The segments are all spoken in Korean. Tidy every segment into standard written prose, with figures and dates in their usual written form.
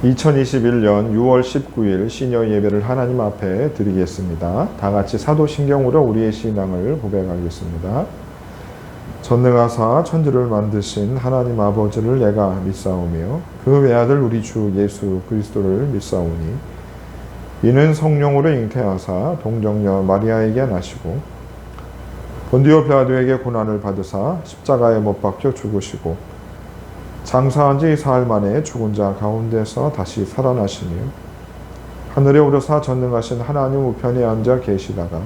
2021년 6월 19일 시니어 예배를 하나님 앞에 드리겠습니다. 다 같이 사도신경으로 우리의 신앙을 고백하겠습니다. 전능하사 천지를 만드신 하나님 아버지를 내가 믿사오며 그 외아들 우리 주 예수 그리스도를 믿사오니 이는 성령으로 잉태하사 동정녀 마리아에게 나시고 본디오 빌라도에게 고난을 받으사 십자가에 못 박혀 죽으시고 장사한 지 사흘 만에 죽은 자 가운데서 다시 살아나시며 하늘에 오르사 전능하신 하나님 우편에 앉아 계시다가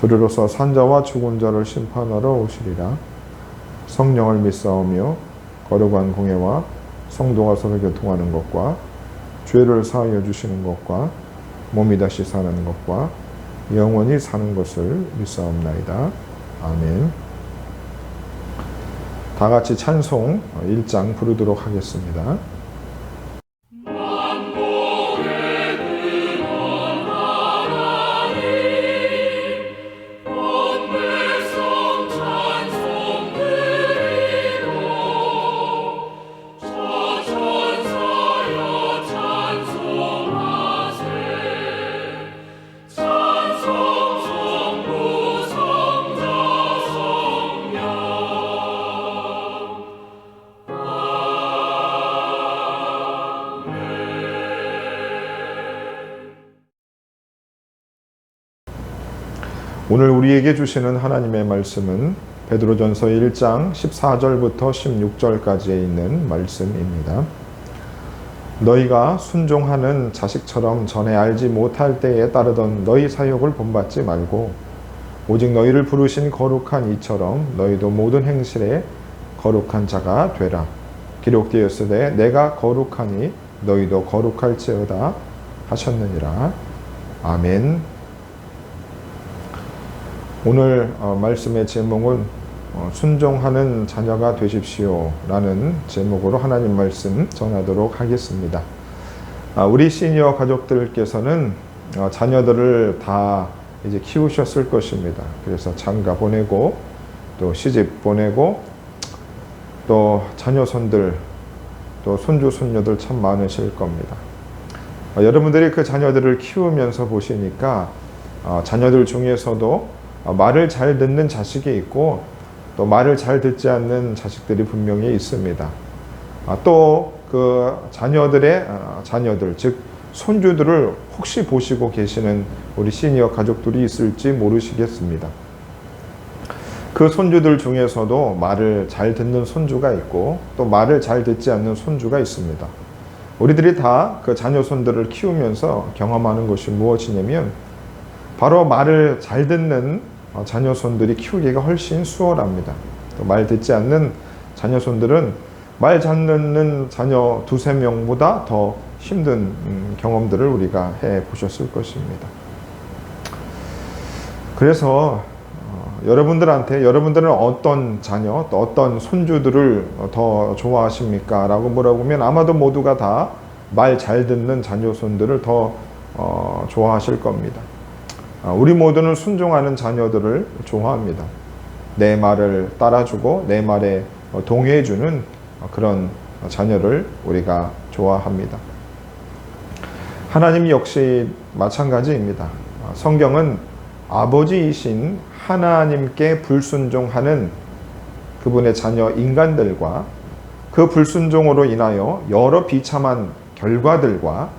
들으로서 산자와 죽은 자를 심판하러 오시리라. 성령을 믿사오며 거룩한 공예와 성도가 서로 교통하는 것과 죄를 사하여 주시는 것과 몸이 다시 사는 것과 영원히 사는 것을 믿사옵나이다. 아멘. 다 같이 찬송 1장 부르도록 하겠습니다. 오늘 우리에게 주시는 하나님의 말씀은 베드로전서 1장 14절부터 16절까지에 있는 말씀입니다. 너희가 순종하는 자식처럼 전에 알지 못할 때에 따르던 너희 사욕을 본받지 말고 오직 너희를 부르신 거룩한 이처럼 너희도 모든 행실에 거룩한 자가 되라. 기록되었으되 내가 거룩하니 너희도 거룩할지어다 하셨느니라. 아멘. 오늘 말씀의 제목은 순종하는 자녀가 되십시오 라는 제목으로 하나님 말씀 전하도록 하겠습니다. 우리 시니어 가족들께서는 자녀들을 다 이제 키우셨을 것입니다. 그래서 장가 보내고 또 시집 보내고 또 자녀손들 또 손주 손녀들 참 많으실 겁니다. 여러분들이 그 자녀들을 키우면서 보시니까 자녀들 중에서도 말을 잘 듣는 자식이 있고 또 말을 잘 듣지 않는 자식들이 분명히 있습니다. 또 그 자녀들의 자녀들 즉 손주들을 혹시 보시고 계시는 우리 시니어 가족들이 있을지 모르시겠습니다. 그 손주들 중에서도 말을 잘 듣는 손주가 있고 또 말을 잘 듣지 않는 손주가 있습니다. 우리들이 다 그 자녀 손들을 키우면서 경험하는 것이 무엇이냐면 바로 말을 잘 듣는 자녀손들이 키우기가 훨씬 수월합니다. 또 말 듣지 않는 자녀손들은 말 잘 듣는 자녀 두세 명보다 더 힘든 경험들을 우리가 해보셨을 것입니다. 그래서 여러분들은 어떤 자녀, 또 어떤 손주들을 더 좋아하십니까? 라고 물어보면 아마도 모두가 다 말 잘 듣는 자녀손들을 더 좋아하실 겁니다. 우리 모두는 순종하는 자녀들을 좋아합니다. 내 말을 따라주고 내 말에 동의해주는 그런 자녀를 우리가 좋아합니다. 하나님 역시 마찬가지입니다. 성경은 아버지이신 하나님께 불순종하는 그분의 자녀 인간들과 그 불순종으로 인하여 여러 비참한 결과들과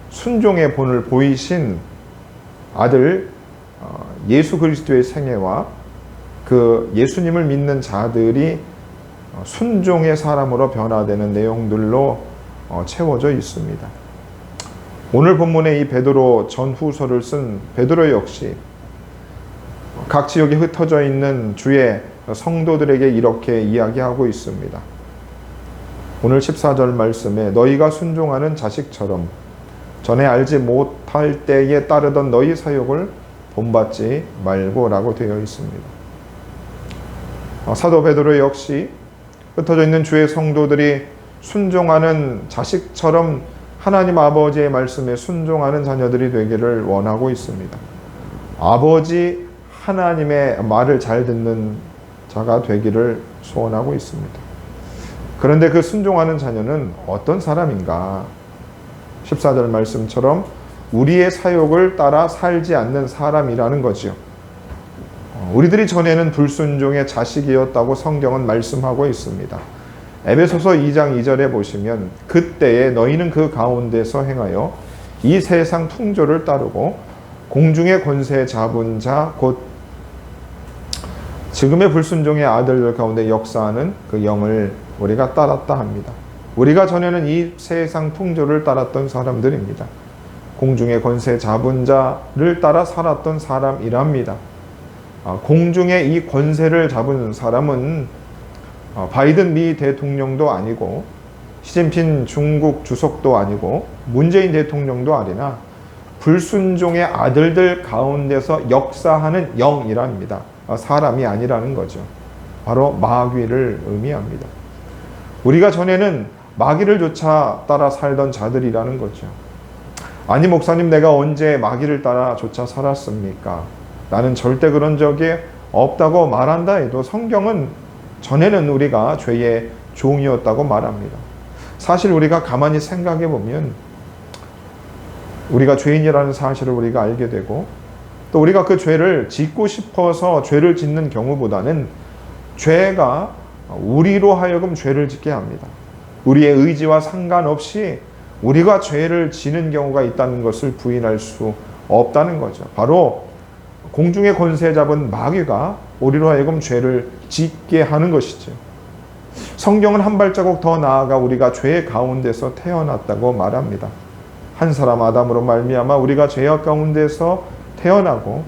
순종의 본을 보이신 아들 예수 그리스도의 생애와 그 예수님을 믿는 자들이 순종의 사람으로 변화되는 내용들로 채워져 있습니다. 오늘 본문의 이 베드로 전후서를 쓴 베드로 역시 각 지역에 흩어져 있는 주의 성도들에게 이렇게 이야기하고 있습니다. 오늘 14절 말씀에 너희가 순종하는 자식처럼 전에 알지 못할 때에 따르던 너희 사욕을 본받지 말고 라고 되어 있습니다. 사도 베드로 역시 흩어져 있는 주의 성도들이 순종하는 자식처럼 하나님 아버지의 말씀에 순종하는 자녀들이 되기를 원하고 있습니다. 아버지 하나님의 말을 잘 듣는 자가 되기를 소원하고 있습니다. 그런데 그 순종하는 자녀는 어떤 사람인가? 14절 말씀처럼 우리의 사욕을 따라 살지 않는 사람이라는 거지요. 우리들이 전에는 불순종의 자식이었다고 성경은 말씀하고 있습니다. 에베소서 2장 2절에 보시면 그때에 너희는 그 가운데서 행하여 이 세상 풍조를 따르고 공중의 권세 잡은 자 곧 지금의 불순종의 아들들 가운데 역사하는 그 영을 우리가 따랐다 합니다. 우리가 전에는 이 세상 풍조를 따랐던 사람들입니다. 공중의 권세 잡은 자를 따라 살았던 사람이랍니다. 공중의 이 권세를 잡은 사람은 바이든 미 대통령도 아니고 시진핑 중국 주석도 아니고 문재인 대통령도 아니나 불순종의 아들들 가운데서 역사하는 영이랍니다. 사람이 아니라는 거죠. 바로 마귀를 의미합니다. 우리가 전에는 마귀를 쫓아 따라 살던 자들이라는 거죠. 아니 목사님, 내가 언제 마귀를 따라 쫓아 살았습니까? 나는 절대 그런 적이 없다고 말한다 해도 성경은 전에는 우리가 죄의 종이었다고 말합니다. 사실 우리가 가만히 생각해 보면 우리가 죄인이라는 사실을 우리가 알게 되고 또 우리가 그 죄를 짓고 싶어서 죄를 짓는 경우보다는 죄가 우리로 하여금 죄를 짓게 합니다. 우리의 의지와 상관없이 우리가 죄를 지는 경우가 있다는 것을 부인할 수 없다는 거죠. 바로 공중의 권세 잡은 마귀가 우리로 하여금 죄를 짓게 하는 것이죠. 성경은 한 발자국 더 나아가 우리가 죄 가운데서 태어났다고 말합니다. 한 사람 아담으로 말미암아 우리가 죄악 가운데서 태어나고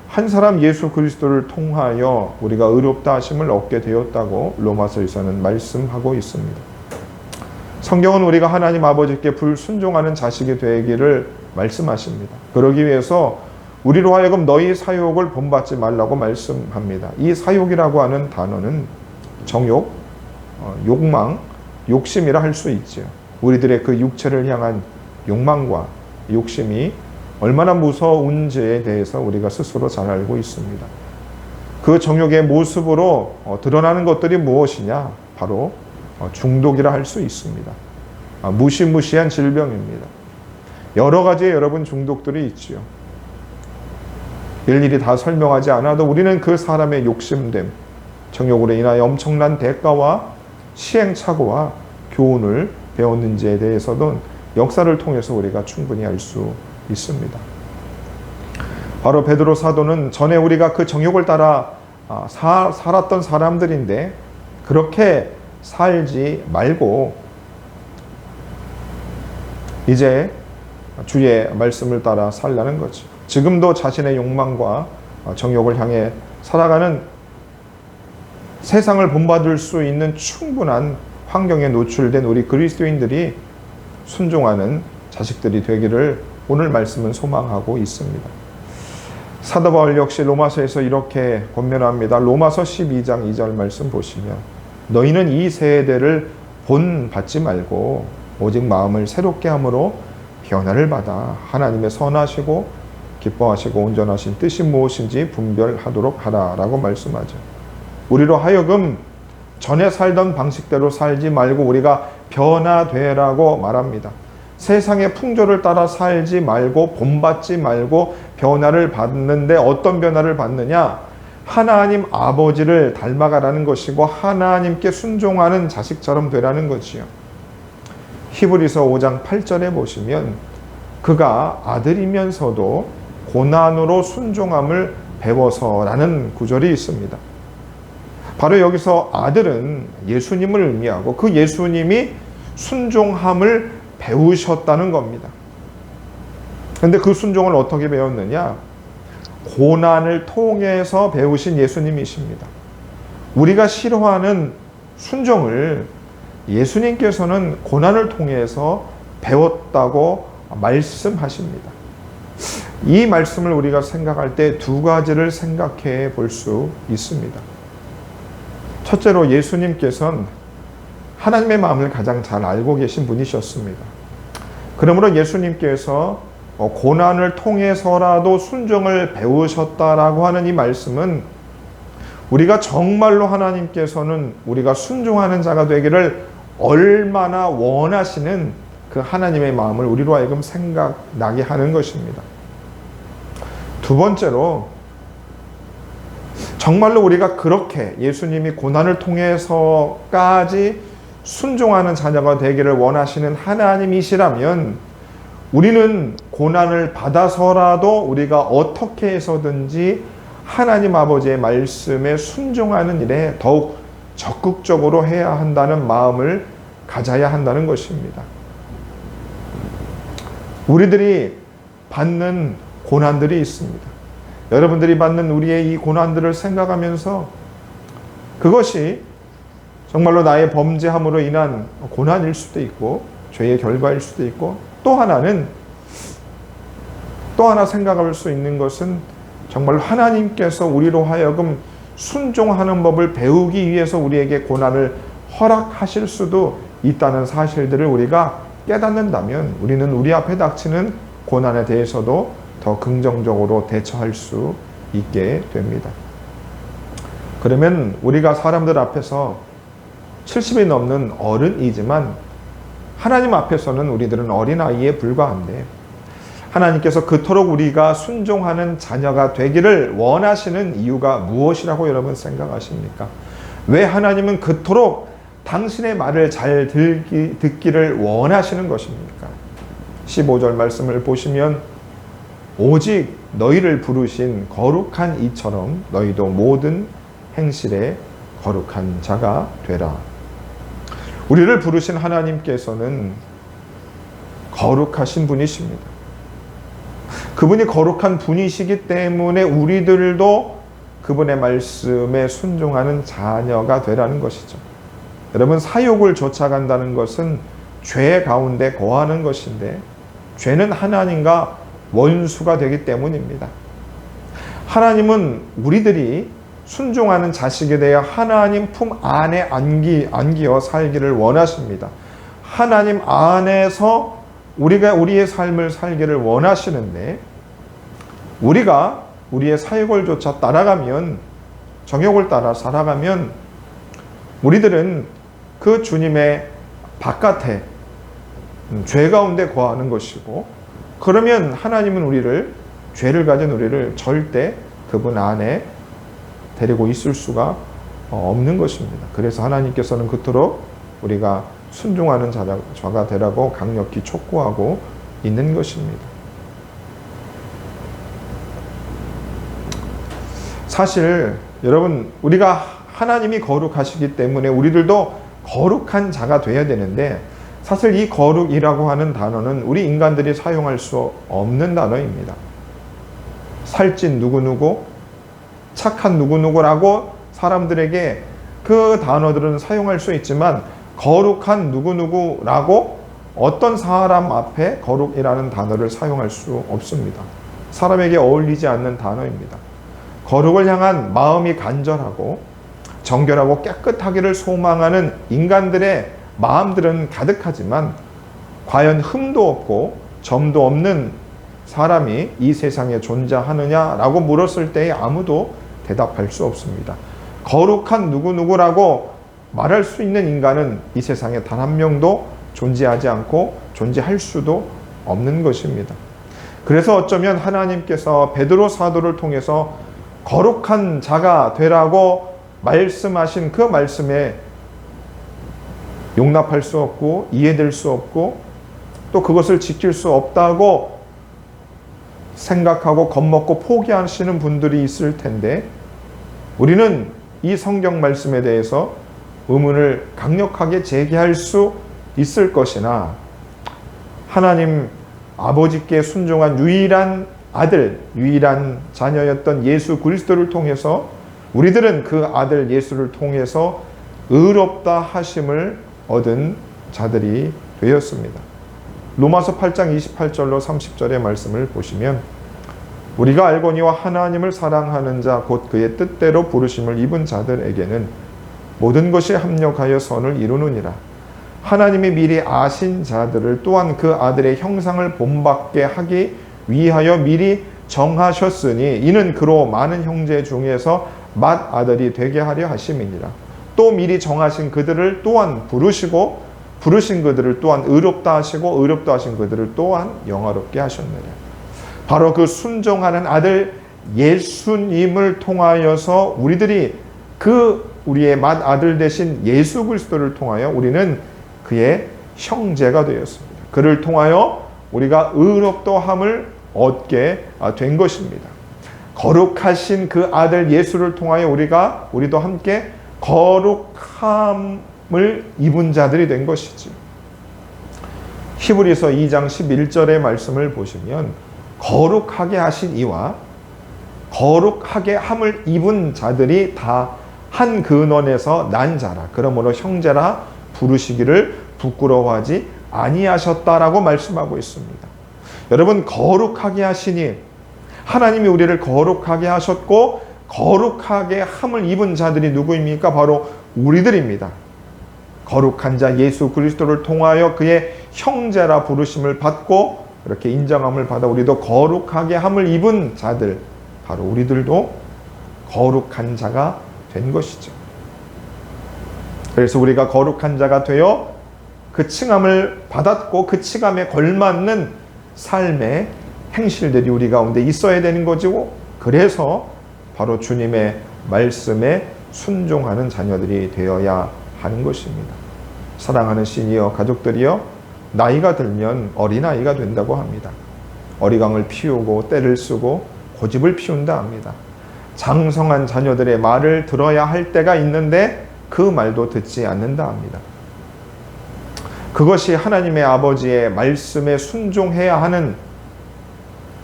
한 사람 예수 그리스도를 통하여 우리가 의롭다 하심을 얻게 되었다고 로마서에서는 말씀하고 있습니다. 성경은 우리가 하나님 아버지께 불순종하는 자식이 되기를 말씀하십니다. 그러기 위해서 우리로 하여금 너희 사욕을 본받지 말라고 말씀합니다. 이 사욕이라고 하는 단어는 정욕, 욕망, 욕심이라 할 수 있죠. 우리들의 그 육체를 향한 욕망과 욕심이 얼마나 무서운지에 대해서 우리가 스스로 잘 알고 있습니다. 그 정욕의 모습으로 드러나는 것들이 무엇이냐? 바로 중독이라 할 수 있습니다. 무시무시한 질병입니다. 여러 가지의 여러분 중독들이 있지요. 일일이 다 설명하지 않아도 우리는 그 사람의 욕심됨, 정욕으로 인하여 엄청난 대가와 시행착오와 교훈을 배웠는지에 대해서도 역사를 통해서 우리가 충분히 알 수 있습니다. 바로 베드로 사도는 전에 우리가 그 정욕을 따라 살았던 사람들인데 그렇게 살지 말고 이제 주의 말씀을 따라 살라는 거죠. 지금도 자신의 욕망과 정욕을 향해 살아가는 세상을 본받을 수 있는 충분한 환경에 노출된 우리 그리스도인들이 순종하는 자식들이 되기를 오늘 말씀은 소망하고 있습니다. 사도 바울 역시 로마서에서 이렇게 권면합니다. 로마서 12장 2절 말씀 보시면 너희는 이 세대를 본받지 말고 오직 마음을 새롭게 함으로 변화를 받아 하나님의 선하시고 기뻐하시고 온전하신 뜻이 무엇인지 분별하도록 하라라고 말씀하죠. 우리로 하여금 전에 살던 방식대로 살지 말고 우리가 변화되라고 말합니다. 세상의 풍조를 따라 살지 말고 본받지 말고 변화를 받는데 어떤 변화를 받느냐? 하나님 아버지를 닮아가라는 것이고 하나님께 순종하는 자식처럼 되라는 거지요. 히브리서 5장 8절에 보시면 그가 아들이면서도 고난으로 순종함을 배워서라는 구절이 있습니다. 바로 여기서 아들은 예수님을 의미하고 그 예수님이 순종함을 배우셨다는 겁니다. 그런데 그 순종을 어떻게 배웠느냐? 고난을 통해서 배우신 예수님이십니다. 우리가 싫어하는 순종을 예수님께서는 고난을 통해서 배웠다고 말씀하십니다. 이 말씀을 우리가 생각할 때 두 가지를 생각해 볼 수 있습니다. 첫째로 예수님께서는 하나님의 마음을 가장 잘 알고 계신 분이셨습니다. 그러므로 예수님께서 고난을 통해서라도 순종을 배우셨다라고 하는 이 말씀은 우리가 정말로 하나님께서는 우리가 순종하는 자가 되기를 얼마나 원하시는 그 하나님의 마음을 우리로 하여금 생각나게 하는 것입니다. 두 번째로, 정말로 우리가 그렇게 예수님이 고난을 통해서까지 순종하는 자녀가 되기를 원하시는 하나님이시라면 우리는 고난을 받아서라도 우리가 어떻게 해서든지 하나님 아버지의 말씀에 순종하는 일에 더욱 적극적으로 해야 한다는 마음을 가져야 한다는 것입니다. 우리들이 받는 고난들이 있습니다. 여러분들이 받는 우리의 이 고난들을 생각하면서 그것이 정말로 나의 범죄함으로 인한 고난일 수도 있고 죄의 결과일 수도 있고, 또 하나는 또 하나 생각할 수 있는 것은 정말 하나님께서 우리로 하여금 순종하는 법을 배우기 위해서 우리에게 고난을 허락하실 수도 있다는 사실들을 우리가 깨닫는다면 우리는 우리 앞에 닥치는 고난에 대해서도 더 긍정적으로 대처할 수 있게 됩니다. 그러면 우리가 사람들 앞에서 70이 넘는 어른이지만 하나님 앞에서는 우리들은 어린아이에 불과한데, 하나님께서 그토록 우리가 순종하는 자녀가 되기를 원하시는 이유가 무엇이라고 여러분 생각하십니까? 왜 하나님은 그토록 당신의 말을 잘 듣기를 원하시는 것입니까? 15절 말씀을 보시면 오직 너희를 부르신 거룩한 이처럼 너희도 모든 행실에 거룩한 자가 되라. 우리를 부르신 하나님께서는 거룩하신 분이십니다. 그분이 거룩한 분이시기 때문에 우리들도 그분의 말씀에 순종하는 자녀가 되라는 것이죠. 여러분, 사욕을 쫓아간다는 것은 죄 가운데 거하는 것인데, 죄는 하나님과 원수가 되기 때문입니다. 하나님은 우리들이 순종하는 자식이 되어 하나님 품 안에 안기어 살기를 원하십니다. 하나님 안에서 우리가 우리의 삶을 살기를 원하시는데, 우리가 우리의 사욕을 쫓아 따라가면, 정욕을 따라 살아가면 우리들은 그 주님의 바깥에 죄 가운데 거하는 것이고, 그러면 하나님은 우리를, 죄를 가진 우리를 절대 그분 안에 데리고 있을 수가 없는 것입니다. 그래서 하나님께서는 그토록 우리가 순종하는 자가 되라고 강력히 촉구하고 있는 것입니다. 사실 여러분, 우리가 하나님이 거룩하시기 때문에 우리들도 거룩한 자가 되어야 되는데, 사실 이 거룩이라고 하는 단어는 우리 인간들이 사용할 수 없는 단어입니다. 살찐 누구누구, 착한 누구누구라고 사람들에게 그 단어들은 사용할 수 있지만, 거룩한 누구누구라고 어떤 사람 앞에 거룩이라는 단어를 사용할 수 없습니다. 사람에게 어울리지 않는 단어입니다. 거룩을 향한 마음이 간절하고 정결하고 깨끗하기를 소망하는 인간들의 마음들은 가득하지만, 과연 흠도 없고 점도 없는 사람이 이 세상에 존재하느냐라고 물었을 때에 아무도 대답할 수 없습니다. 거룩한 누구누구라고 말할 수 있는 인간은 이 세상에 단 한 명도 존재하지 않고 존재할 수도 없는 것입니다. 그래서 어쩌면 하나님께서 베드로 사도를 통해서 거룩한 자가 되라고 말씀하신 그 말씀에 용납할 수 없고 이해될 수 없고 또 그것을 지킬 수 없다고 생각하고 겁먹고 포기하시는 분들이 있을 텐데, 우리는 이 성경 말씀에 대해서 의문을 강력하게 제기할 수 있을 것이나, 하나님 아버지께 순종한 유일한 아들, 유일한 자녀였던 예수 그리스도를 통해서 우리들은 그 아들 예수를 통해서 의롭다 하심을 얻은 자들이 되었습니다. 로마서 8장 28절로 30절의 말씀을 보시면, 우리가 알거니와 하나님을 사랑하는 자 곧 그의 뜻대로 부르심을 입은 자들에게는 모든 것이 합력하여 선을 이루느니라. 하나님이 미리 아신 자들을 또한 그 아들의 형상을 본받게 하기 위하여 미리 정하셨으니 이는 그로 많은 형제 중에서 맏아들이 되게 하려 하심이니라. 또 미리 정하신 그들을 또한 부르시고 부르신 그들을 또한 의롭다 하시고 의롭다 하신 그들을 또한 영화롭게 하셨느냐. 바로 그 순종하는 아들 예수님을 통하여서 우리들이 우리의 맏아들 되신 예수 그리스도를 통하여 우리는 그의 형제가 되었습니다. 그를 통하여 우리가 의롭도함을 얻게 된 것입니다. 거룩하신 그 아들 예수를 통하여 우리도 함께 거룩함을 입은 자들이 된 것이지. 히브리서 2장 11절의 말씀을 보시면 거룩하게 하신 이와 거룩하게 함을 입은 자들이 다 한 근원에서 난 자라. 그러므로 형제라 부르시기를 부끄러워하지 아니하셨다라고 말씀하고 있습니다. 여러분, 거룩하게 하시니 하나님이 우리를 거룩하게 하셨고 거룩하게 함을 입은 자들이 누구입니까? 바로 우리들입니다. 거룩한 자 예수 그리스도를 통하여 그의 형제라 부르심을 받고 이렇게 인정함을 받아 우리도 거룩하게 함을 입은 자들, 바로 우리들도 거룩한 자가 된 것이죠. 그래서 우리가 거룩한 자가 되어 그 칭함을 받았고 그 칭함에 걸맞는 삶의 행실들이 우리 가운데 있어야 되는 거죠. 그래서 바로 주님의 말씀에 순종하는 자녀들이 되어야 하는 것입니다. 사랑하는 시니어 가족들이여, 나이가 들면 어린아이가 된다고 합니다. 어리광을 피우고 때를 쓰고 고집을 피운다 합니다. 장성한 자녀들의 말을 들어야 할 때가 있는데 그 말도 듣지 않는다 합니다. 그것이 하나님의 아버지의 말씀에 순종해야 하는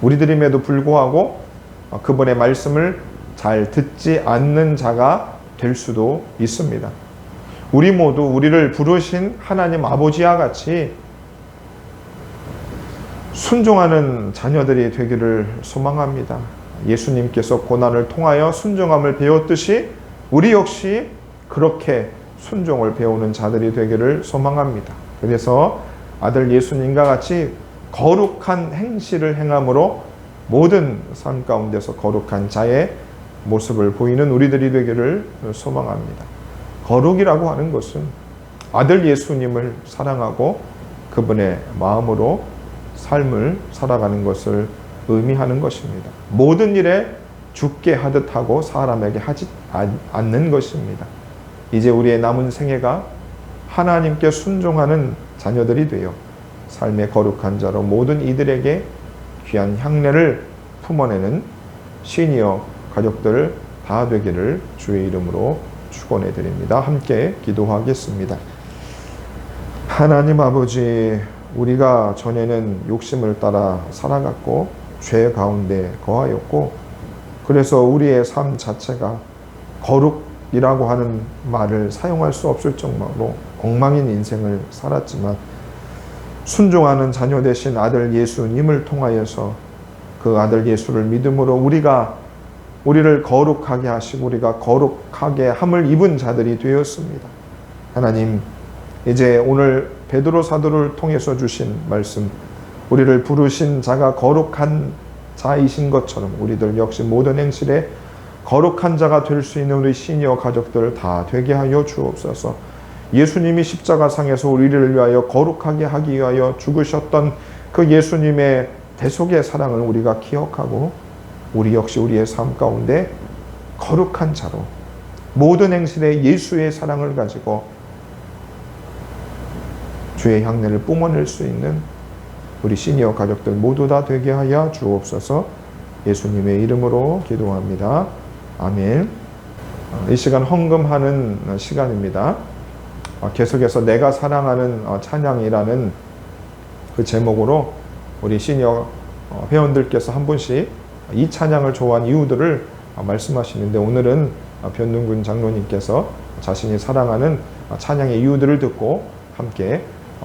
우리들임에도 불구하고 그분의 말씀을 잘 듣지 않는 자가 될 수도 있습니다. 우리 모두 우리를 부르신 하나님 아버지와 같이 순종하는 자녀들이 되기를 소망합니다. 예수님께서 고난을 통하여 순종함을 배웠듯이 우리 역시 그렇게 순종을 배우는 자들이 되기를 소망합니다. 그래서 아들 예수님과 같이 거룩한 행실을 행함으로 모든 삶 가운데서 거룩한 자의 모습을 보이는 우리들이 되기를 소망합니다. 거룩이라고 하는 것은 아들 예수님을 사랑하고 그분의 마음으로 삶을 살아가는 것을 의미하는 것입니다. 모든 일에 죽게 하듯 하고 사람에게 하지 않는 것입니다. 이제 우리의 남은 생애가 하나님께 순종하는 자녀들이 되어 삶의 거룩한 자로 모든 이들에게 귀한 향례를 품어내는 시니어 가족들 다 되기를 주의 이름으로 축원해 드립니다. 함께 기도하겠습니다. 하나님 아버지, 우리가 전에는 욕심을 따라 살아갔고 죄 가운데 거하였고, 그래서 우리의 삶 자체가 거룩이라고 하는 말을 사용할 수 없을 정도로 엉망인 인생을 살았지만, 순종하는 자녀 되신 아들 예수님을 통하여서 그 아들 예수를 믿음으로 우리를 거룩하게 하시고 우리가 거룩하게 함을 입은 자들이 되었습니다. 하나님, 이제 오늘 베드로 사도를 통해서 주신 말씀, 우리를 부르신 자가 거룩한 자이신 것처럼 우리들 역시 모든 행실에 거룩한 자가 될 수 있는 우리 시니어 가족들 다 되게 하여 주옵소서. 예수님이 십자가상에서 우리를 위하여 거룩하게 하기 위하여 죽으셨던 그 예수님의 대속의 사랑을 우리가 기억하고 우리 역시 우리의 삶 가운데 거룩한 자로 모든 행실에 예수의 사랑을 가지고 주의 향례를 뿜어낼 수 있는 우리 시니어 가족들 모두 다 되게 하여 주옵소서. 예수님의 이름으로 기도합니다. 아멘. 이 시간 헌금하는 시간입니다. 계속해서 내가 사랑하는 찬양이라는 그 제목으로 우리 시니어 회원들께서 한 분씩 이 찬양을 좋아하는 이유들을 말씀하시는데, 오늘은 변능군 장로님께서 자신이 사랑하는 찬양의 이유들을 듣고 함께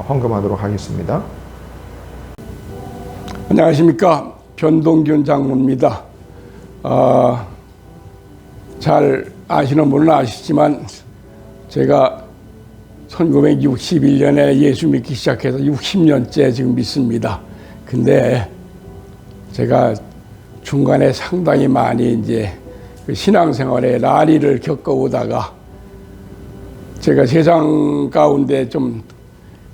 헌금하도록 하겠습니다. 안녕하십니까, 변동균 장로입니다. 잘 아시는 분은 아시지만 제가 1961년에 예수 믿기 시작해서 60년째 지금 믿습니다. 근데 제가 중간에 상당히 많이 이제 그 신앙생활에 라리를 겪어오다가 제가 세상 가운데 좀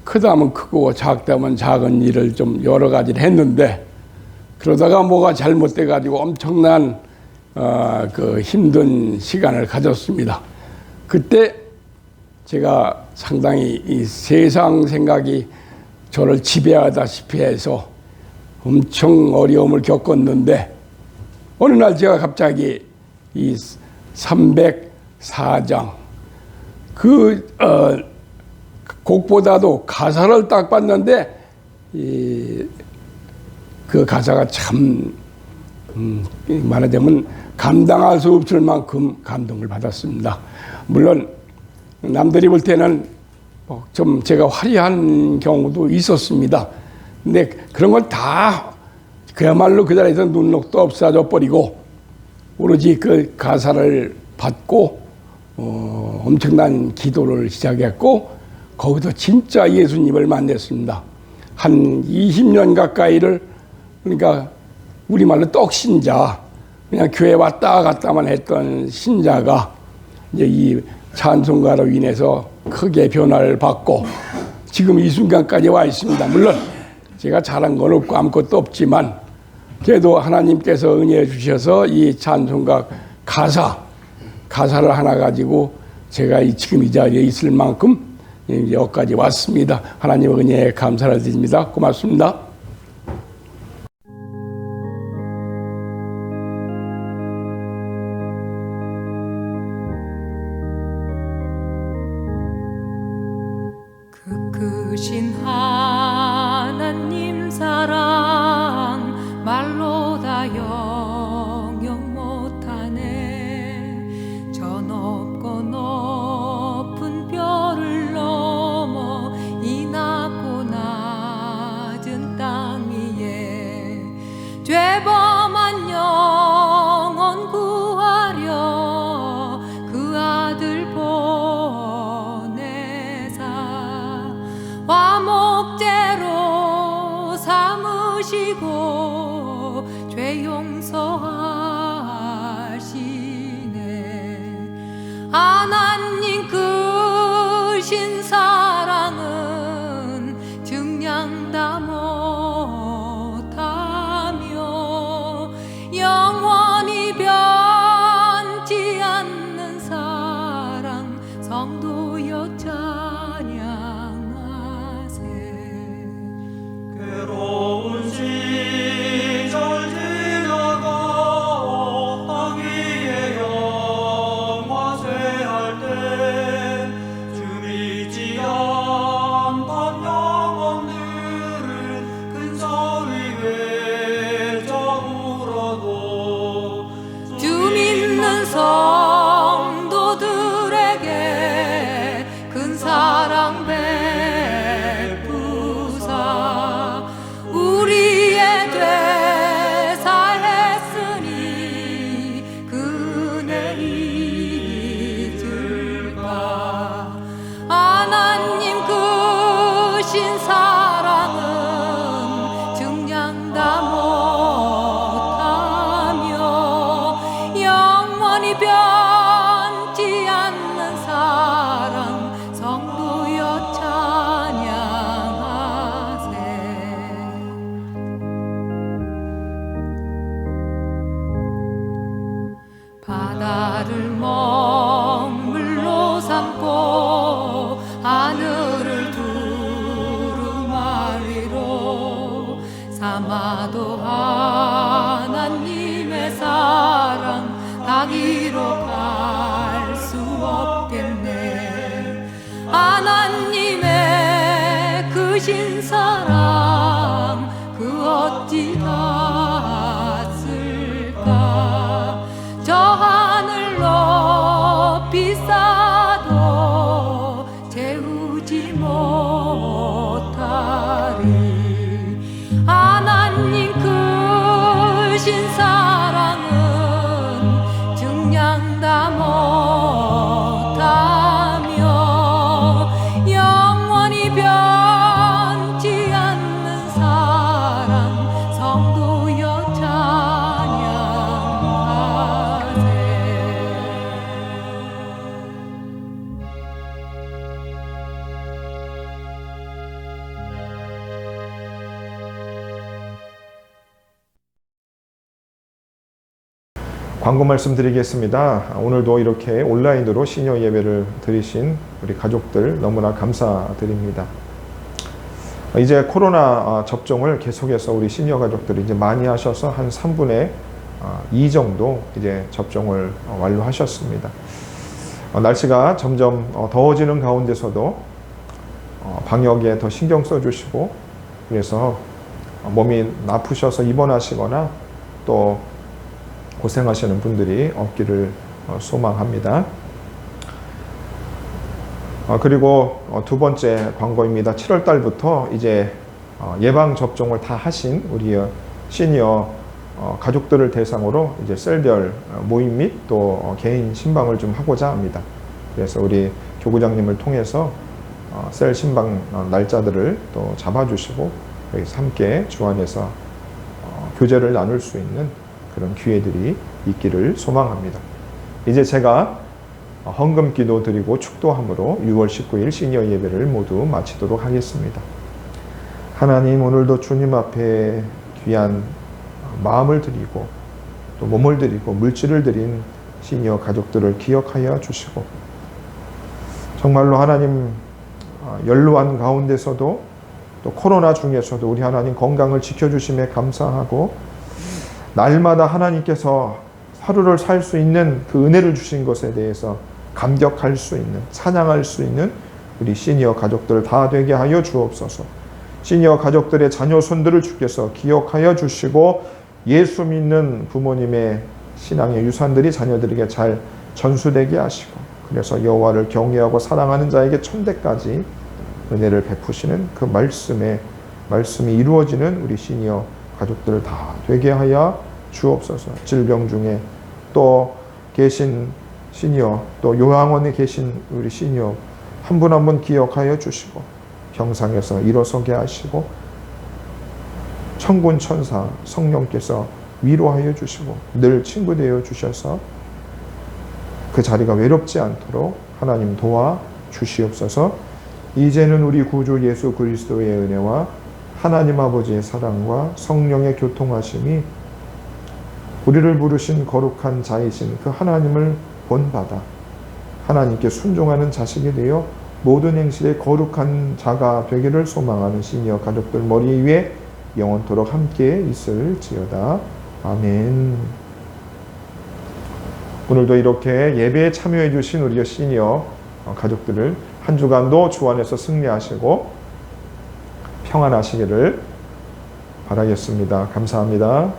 크다면 크고 작다면 작은 일을 좀 여러 가지를 했는데 그러다가 뭐가 잘못돼 가지고 엄청난 그 힘든 시간을 가졌습니다. 그때 제가 상당히 이 세상 생각이 저를 지배하다시피 해서 엄청 어려움을 겪었는데 어느 날 제가 갑자기 이 304장 곡보다도 가사를 딱 봤는데 그 가사가 참 말하자면 감당할 수 없을 만큼 감동을 받았습니다. 물론 남들이 볼 때는 좀 제가 화려한 경우도 있었습니다. 근데 그런 건 다 그야말로 그 자리에서 눈녹도 없어져 버리고 오로지 그 가사를 받고 엄청난 기도를 시작했고 거기서 진짜 예수님을 만났습니다. 한 20년 가까이를 그러니까 우리말로 떡신자 그냥 교회 왔다 갔다만 했던 신자가 이제 이 찬송가로 인해서 크게 변화를 받고 지금 이 순간까지 와 있습니다. 물론 제가 잘한 건 없고 아무것도 없지만 그래도 하나님께서 은혜해 주셔서 이 찬송가 가사를 하나 가지고 제가 지금 이 자리에 있을 만큼 여기까지 왔습니다. 하나님의 은혜에 감사를 드립니다. 고맙습니다. 크신 하나님 사랑 말로 다 영영 못하네. 저 높고 높은 뼈를 넘어 이 낮고 낮은 땅 위에 죄범한 영혼 구하려 그 아들 화목제로 삼으시고 죄 용서하시네. 하나님 크신 사랑은 증량 다 못하며 영원히 변치 않는 사랑 성도여 찬양. 괴로운 시절 지나가 땅 위에 영화쇠할 때 주 믿지 않던 영혼들은 큰 소리 외쳐 울어도 주 믿는 성도들에게 큰 사랑 우리의 되사했으니 그네 잊을까. 하나님 크신 사랑은 증량 다 못하며 영원히 변치 않는 사랑 성도여 찬양하세. 바다를 먹물로 삼고 하늘을 두루마리로 삼아도 하나님의 사랑 다 기록할 수 없겠네. 하나님의 크신 사랑 그 어찌 닿았을까. 저 하늘 높이 쌓아도 채우지 못하리. 하나님 크신 사랑은 증량 다 못하며 영원히 변치 않는 사랑 성도여 찬양하세. 광고 말씀드리겠습니다. 오늘도 이렇게 온라인으로 시니어 예배를 드리신 우리 가족들 너무나 감사드립니다. 이제 코로나 접종을 계속해서 우리 시니어 가족들이 이제 많이 하셔서 한 3분의 2 정도 이제 접종을 완료하셨습니다. 날씨가 점점 더워지는 가운데서도 방역에 더 신경 써주시고, 그래서 몸이 나쁘셔서 입원하시거나 또 고생하시는 분들이 없기를 소망합니다. 그리고 두 번째 광고입니다. 7월 달부터 이제 예방 접종을 다 하신 우리 시니어 가족들을 대상으로 이제 셀별 모임 및 또 개인 신방을 좀 하고자 합니다. 그래서 우리 교구장님을 통해서 셀 신방 날짜들을 또 잡아주시고 여기서 함께 주 안에서 교제를 나눌 수 있는 그런 기회들이 있기를 소망합니다. 이제 제가 헌금 기도 드리고 축도함으로 6월 19일 시니어 예배를 모두 마치도록 하겠습니다. 하나님, 오늘도 주님 앞에 귀한 마음을 드리고 또 몸을 드리고 물질을 드린 시니어 가족들을 기억하여 주시고, 정말로 하나님 연로한 가운데서도 또 코로나 중에서도 우리 하나님 건강을 지켜주심에 감사하고, 날마다 하나님께서 하루를 살 수 있는 그 은혜를 주신 것에 대해서 감격할 수 있는, 찬양할 수 있는 우리 시니어 가족들 다 되게 하여 주옵소서. 시니어 가족들의 자녀 손들을 주께서 기억하여 주시고, 예수 믿는 부모님의 신앙의 유산들이 자녀들에게 잘 전수되게 하시고, 그래서 여호와를 경외하고 사랑하는 자에게 천대까지 은혜를 베푸시는 그 말씀이 이루어지는 우리 시니어 가족들을 다 되게 하여 주옵소서. 질병 중에 또 계신 시니어, 또 요양원에 계신 우리 시니어 한 분 한 분 기억하여 주시고, 병상에서 일어서게 하시고, 천군 천사 성령께서 위로하여 주시고 늘 친구 되어 주셔서 그 자리가 외롭지 않도록 하나님 도와 주시옵소서. 이제는 우리 구주 예수 그리스도의 은혜와 하나님 아버지의 사랑과 성령의 교통하심이 우리를 부르신 거룩한 자이신 그 하나님을 본받아 하나님께 순종하는 자식이 되어 모든 행실에 거룩한 자가 되기를 소망하는 시니어 가족들 머리 위에 영원토록 함께 있을지어다. 아멘. 오늘도 이렇게 예배에 참여해 주신 우리 시니어 가족들을 한 주간도 주 안에서 승리하시고 평안하시기를 바라겠습니다. 감사합니다.